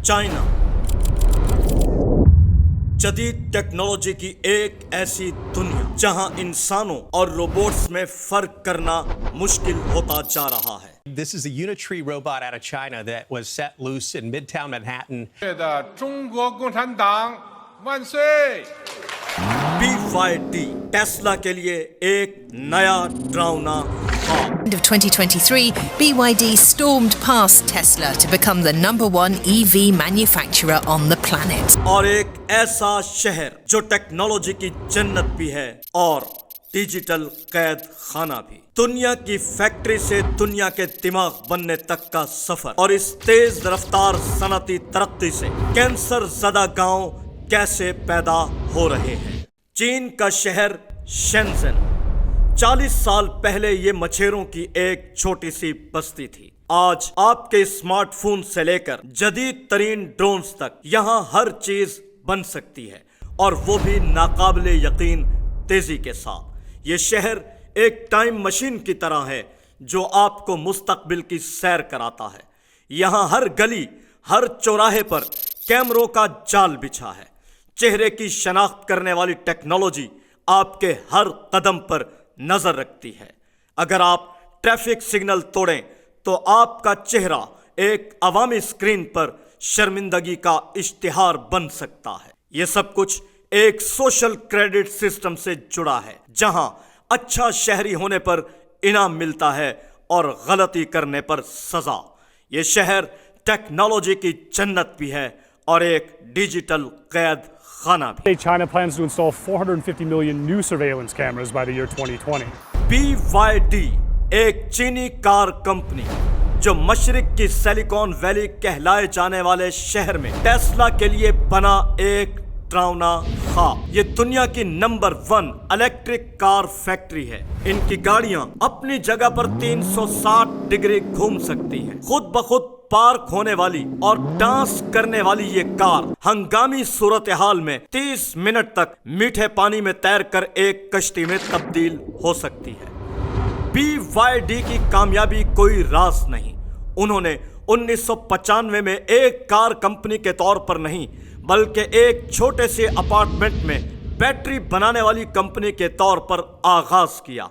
China जदीद technology की एक ऐसी दुनिया जहां इंसानों और रोबोट्स में फर्क करना मुश्किल होता जा रहा है। This is a Unitree robot out of China that was set loose in Midtown Manhattan. 中国共产党万岁! BYD Tesla के लिए एक नया डरावना ख्वाब। End of 2023, BYD stormed past Tesla to become the #1 EV manufacturer on the planet. और एक ऐसा शहर जो टेक्नोलॉजी की जन्नत भी है और डिजिटल कैद खाना भी। दुनिया की फैक्ट्री से दुनिया के दिमाग बनने तक का सफर और इस तेज रफ्तार सनती तरक्की से कैंसर ज़दा गांव कैसे पैदा हो रहे हैं। चीन का शहर शेंजन 40 साल पहले ये मछेरों की एक छोटी सी बस्ती थी। आज आपके स्मार्टफोन से लेकर जदीद तरीन ड्रोन्स तक यहाँ हर चीज बन सकती है और वो भी नाकाबिले यकीन तेजी के साथ। ये शहर एक टाइम मशीन की तरह है जो आपको मुस्तकबिल की सैर कराता है। यहाँ हर गली हर चौराहे पर कैमरों का जाल बिछा है। चेहरे की शनाख्त करने वाली टेक्नोलॉजी आपके हर कदम पर नजर रखती है। अगर आप ट्रैफिक सिग्नल तोड़ें तो आपका चेहरा एक अवामी स्क्रीन पर शर्मिंदगी का इश्तिहार बन सकता है। ये सब कुछ एक सोशल क्रेडिट सिस्टम से जुड़ा है जहां अच्छा शहरी होने पर इनाम मिलता है और गलती करने पर सजा। ये शहर टेक्नोलॉजी की जन्नत भी है और एक डिजिटल कैद खाना भी। China plans to install 450 million new surveillance cameras by the year 2020. BYD एक चीनी कार कंपनी जो मशरिक की सिलिकॉन वैली कहलाए जाने वाले शहर में टेस्ला के लिए बना एक डरावना ख्वाब। ये दुनिया की नंबर 1 इलेक्ट्रिक कार फैक्ट्री है। इनकी गाड़ियां अपनी जगह पर 360 डिग्री घूम सकती हैं। खुद ब खुद पार्क होने वाली और डांस करने वाली ये कार हंगामी सूरत हाल में 30 मिनट तक मीठे पानी में तैरकर एक कश्ती में तब्दील हो सकती है। BYD की कामयाबी कोई राज नहीं। उन्होंने 1995 में एक कार कंपनी के तौर पर नहीं बल्कि एक छोटे से अपार्टमेंट में बैटरी बनाने वाली कंपनी के तौर पर आगाज किया।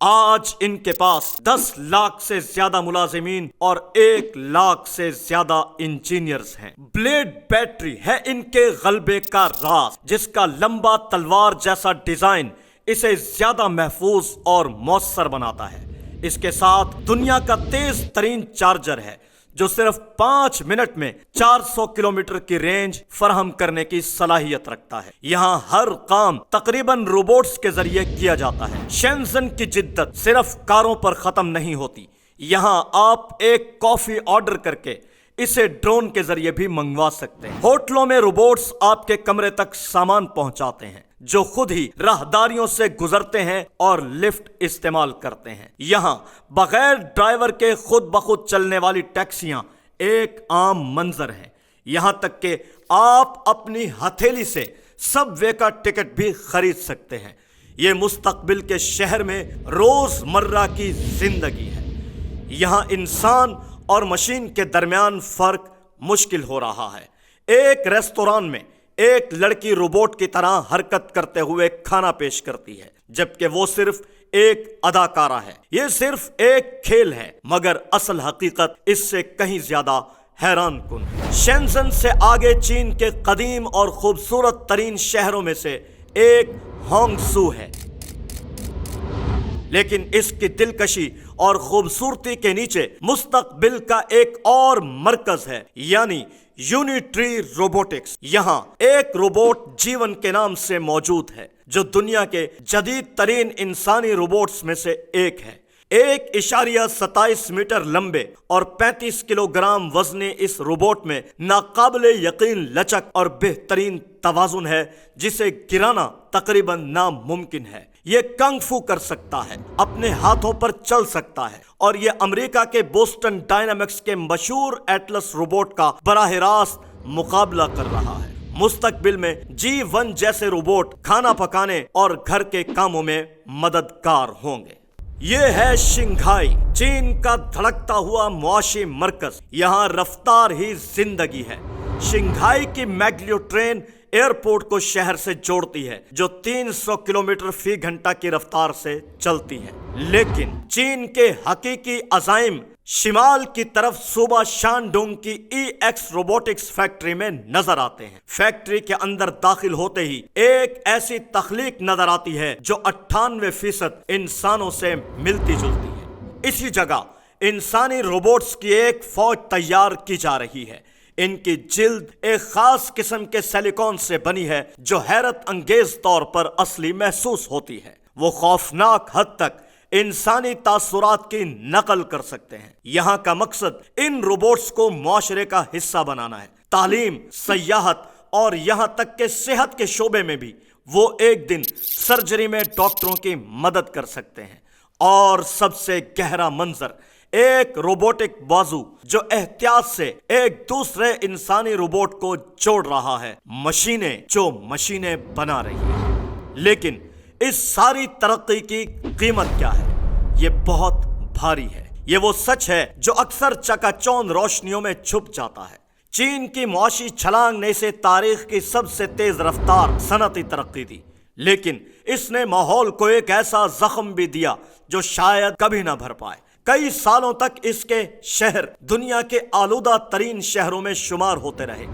आज इनके पास 10 लाख से ज्यादा मुलाजिमीन और 1 लाख से ज्यादा इंजीनियर्स हैं। ब्लेड बैटरी है इनके गलबे का राज, जिसका लंबा तलवार जैसा डिजाइन इसे ज्यादा महफूज और मौसर बनाता है। इसके साथ दुनिया का तेज तरीन चार्जर है जो सिर्फ 5 मिनट में 400 किलोमीटर की रेंज फराहम करने की सलाहियत रखता है। यहाँ हर काम तकरीबन रोबोट्स के जरिए किया जाता है। शेंजन की जिद्दत सिर्फ कारों पर खत्म नहीं होती। यहाँ आप एक कॉफी ऑर्डर करके इसे ड्रोन के जरिए भी मंगवा सकते हैं। होटलों में रोबोट्स आपके कमरे तक सामान पहुंचाते हैं जो खुद ही राहदारियों से गुजरते हैं और लिफ्ट इस्तेमाल करते हैं। यहाँ बगैर ड्राइवर के खुद ब खुद चलने वाली टैक्सियां एक आम मंजर है। यहाँ तक कि आप अपनी हथेली से सबवे का टिकट भी खरीद सकते हैं। ये मुस्तकबिल के शहर में रोजमर्रा की जिंदगी है। यहाँ इंसान और मशीन के दरमियान फर्क मुश्किल हो रहा है। एक रेस्तोरां में एक लड़की रोबोट की तरह हरकत करते हुए खाना पेश करती है जबकि वो सिर्फ एक अदाकारा है। ये सिर्फ एक खेल है मगर असल हकीकत इससे कहीं ज्यादा हैरान कुन है। शेंजन से आगे चीन के कदीम और खूबसूरत तरीन शहरों में से एक होंगसू है, लेकिन इसकी दिलकशी और खूबसूरती के नीचे मुस्तकबिल का एक और मरकज है यानी यूनिट्री रोबोटिक्स। यहाँ एक रोबोट जीवन के नाम से मौजूद है जो दुनिया के जदीद तरीन इंसानी रोबोट्स में से एक है। 1.27 मीटर लंबे और 35 किलोग्राम वजनी इस रोबोट में नाकाबिले यकीन लचक और बेहतरीन तवाजुन है जिसे गिराना तकरीबन नामुमकिन है। ये कंग फू कर सकता है, अपने हाथों पर चल सकता है और ये अमेरिका के बोस्टन डायनामिक्स के मशहूर एटलस रोबोट का बराह रास्त मुकाबला कर रहा है। मुस्तकबिल में G1 जैसे रोबोट खाना पकाने और घर के कामों में मददगार होंगे। ये है शंघाई, चीन का धड़कता हुआ मुआशी मरकज। यहाँ रफ्तार ही जिंदगी है। शंघाई की मैग्लियो ट्रेन एयरपोर्ट को शहर से जोड़ती है, जो 300 किलोमीटर फी घंटा की रफ्तार से चलती है। लेकिन चीन के हकीकी अज़ाइम शिमाल की तरफ सूबा शानडोंग की EX रोबोटिक्स फैक्ट्री में नजर आते हैं। फैक्ट्री के अंदर दाखिल होते ही एक ऐसी तख्लीक नजर आती है जो 98% इंसानों से मिलती जुलती है। इसी जगह इंसानी रोबोट्स की एक फौज तैयार की जा रही है। इनकी जिल्द एक खास किस्म के सिलिकॉन से बनी है जो हैरत अंगेज तौर पर असली महसूस होती है। वो खौफनाक हद तक इंसानी तासुरात की नकल कर सकते हैं। यहाँ का मकसद इन रोबोट्स को मुआशरे का हिस्सा बनाना है। तालीम, सयाहत और यहाँ तक के सेहत के शोबे में भी वो एक दिन सर्जरी में डॉक्टरों की मदद कर सकते हैं। और सबसे गहरा मंजर, एक रोबोटिक बाजू जो एहतियात से एक दूसरे इंसानी रोबोट को जोड़ रहा है। मशीनें जो मशीनें बना रही हैं। लेकिन इस सारी तरक्की की कीमत क्या है? ये बहुत भारी है। ये वो सच है जो अक्सर चकाचौंध रोशनियों में छुप जाता है। चीन की मुआशी छलांग ने इसे तारीख की सबसे तेज रफ्तार सनती तरक्की दी, लेकिन इसने माहौल को एक ऐसा जख्म भी दिया जो शायद कभी ना भर पाए। कई सालों तक इसके शहर दुनिया के आलूदा तरीन शहरों में शुमार होते रहे।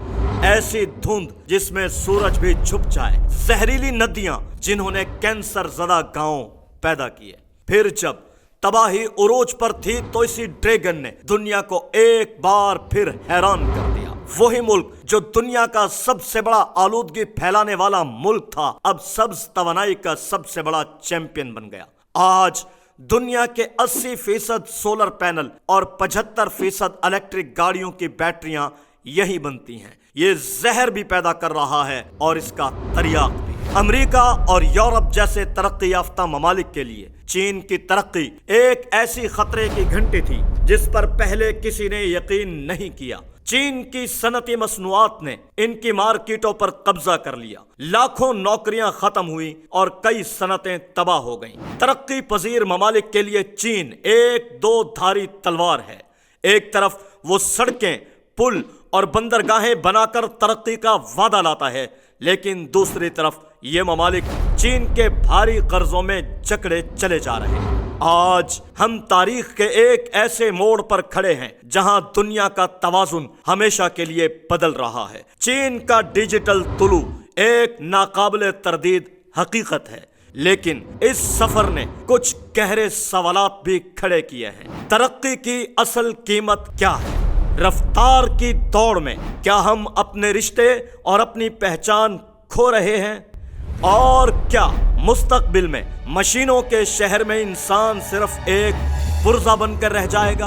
ऐसी धुंध जिसमें सूरज भी छुप जाए, जहरीली नदियां जिन्होंने कैंसर ज़दा गांव पैदा किए। फिर जब तबाही उरोज पर थी तो इसी ड्रैगन ने दुनिया को एक बार फिर हैरान कर दिया। वही मुल्क जो दुनिया का सबसे बड़ा आलूदगी फैलाने वाला मुल्क था, अब सब्ज तवानाई का सबसे बड़ा चैंपियन बन गया। आज दुनिया के 80% सोलर पैनल और 75% इलेक्ट्रिक गाड़ियों की बैटरियां यही बनती हैं। ये जहर भी पैदा कर रहा है और इसका तरियाक भी। अमेरिका और यूरोप जैसे तरक्की याफ्ता ममालिक के लिए चीन की तरक्की एक ऐसी खतरे की घंटी थी जिस पर पहले किसी ने यकीन नहीं किया। चीन की सनती मसनूआत ने इनकी मार्केटों पर कब्जा कर लिया। लाखों नौकरियां खत्म हुई और कई सनतें तबाह हो गईं। तरक्की पजीर ममालिक के लिए चीन एक दो धारी तलवार है। एक तरफ वो सड़कें, पुल और बंदरगाहें बनाकर तरक्की का वादा लाता है, लेकिन दूसरी तरफ ये ममालिक चीन के भारी कर्जों में जकड़े चले जा रहे हैं। आज हम तारीख के एक ऐसे मोड़ पर खड़े हैं जहां दुनिया का तवाजुन हमेशा के लिए बदल रहा है। चीन का डिजिटल तुलू एक नाकाबिले तरदीद हकीकत है, लेकिन इस सफर ने कुछ गहरे सवालात भी खड़े किए हैं। तरक्की की असल कीमत क्या है? रफ्तार की दौड़ में क्या हम अपने रिश्ते और अपनी पहचान खो रहे हैं? और क्या मुस्तकबिल में मशीनों के शहर में इंसान सिर्फ एक पुर्जा बनकर रह जाएगा?